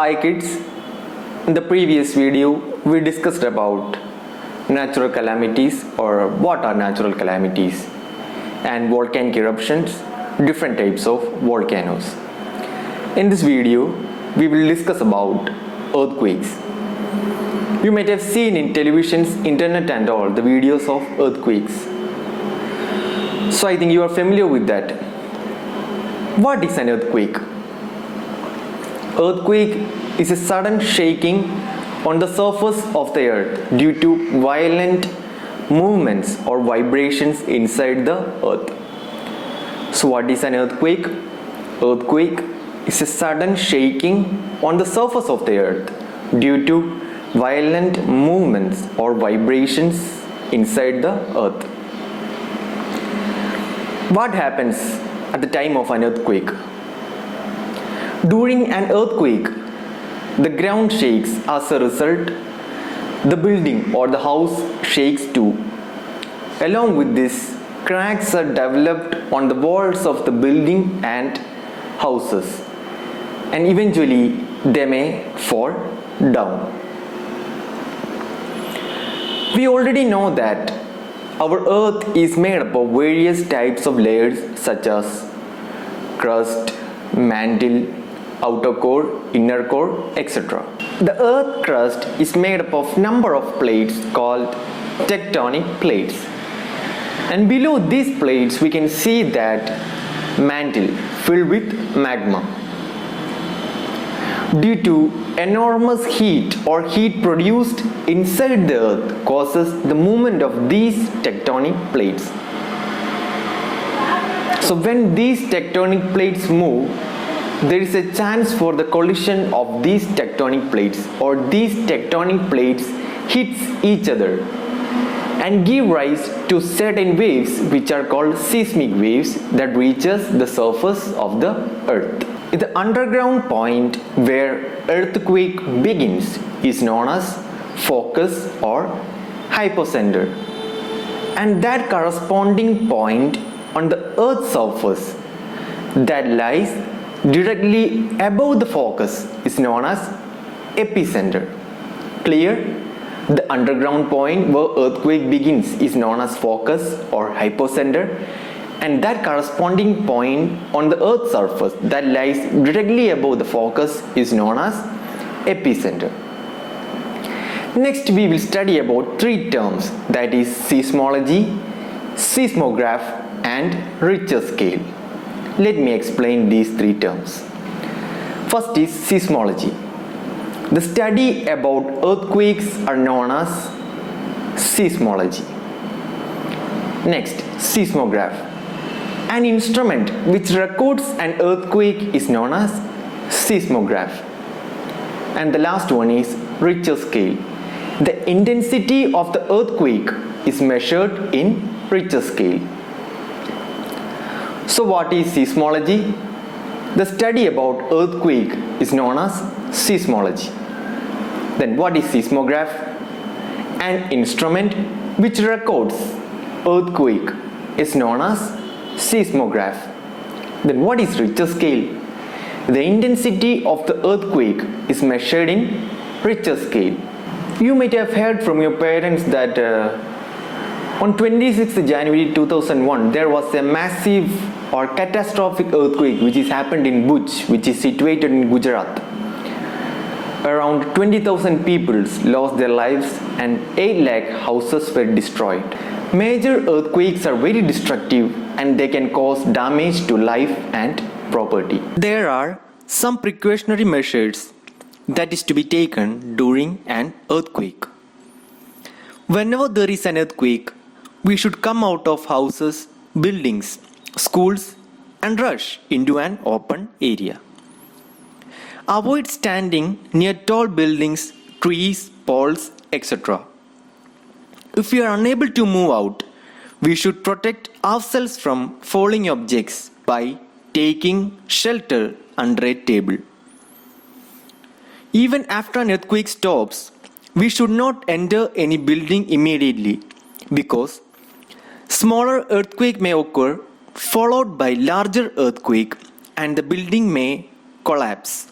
Hi kids, in the previous video we discussed about natural calamities or what are natural calamities and volcanic eruptions, different types of volcanoes. In this video we will discuss about earthquakes. You might have seen in televisions, internet and all the videos of earthquakes. So I think you are familiar with that. What is an earthquake? Earthquake is a sudden shaking on the surface of the earth due to violent movements or vibrations inside the earth. So what is an earthquake? Earthquake is a sudden shaking on the surface of the earth due to violent movements or vibrations inside the earth. What happens at the time of an earthquake? During an earthquake, the ground shakes. As a result, the building or the house shakes too. Along with this, cracks are developed on the walls of the building and houses, and eventually they may fall down. We already know that our earth is made up of various types of layers such as crust, mantle, outer core, inner core, etc. The earth crust is made up of number of plates called tectonic plates. And below these plates we can see that mantle filled with magma. Due to enormous heat or heat produced inside the earth causes the movement of these tectonic plates. So when these tectonic plates move, there is a chance for the collision of these tectonic plates, or these tectonic plates hits each other and give rise to certain waves which are called seismic waves that reaches the surface of the earth. The underground point where earthquake begins is known as focus or hypocenter, and that corresponding point on the earth's surface that lies directly above the focus is known as epicenter. Clear? The underground point where earthquake begins is known as focus or hypocenter, and that corresponding point on the earth's surface that lies directly above the focus is known as epicenter. Next we will study about three terms, that is seismology, seismograph and Richter scale. Let me explain these three terms. First is seismology. The study about earthquakes are known as seismology. Next, seismograph. An instrument which records an earthquake is known as seismograph. And the last one is Richter scale. The intensity of the earthquake is measured in Richter scale. So what is seismology? The study about earthquake is known as seismology. Then what is seismograph? An instrument which records earthquake is known as seismograph. Then what is Richter scale? The intensity of the earthquake is measured in Richter scale. You might have heard from your parents that on 26th January 2001 there was a massive or catastrophic earthquake which has happened in Bhuj, which is situated in Gujarat. Around 20,000 people lost their lives and 8 lakh houses were destroyed. Major earthquakes are very destructive and they can cause damage to life and property. There are some precautionary measures that is to be taken during an earthquake. Whenever there is an earthquake, we should come out of houses, buildings, schools and rush into an open area. Avoid standing near tall buildings, trees, poles, etc. If we are unable to move out, we should protect ourselves from falling objects by taking shelter under a table. Even after an earthquake stops, we should not enter any building immediately because smaller earthquake may occur followed by larger earthquake and the building may collapse.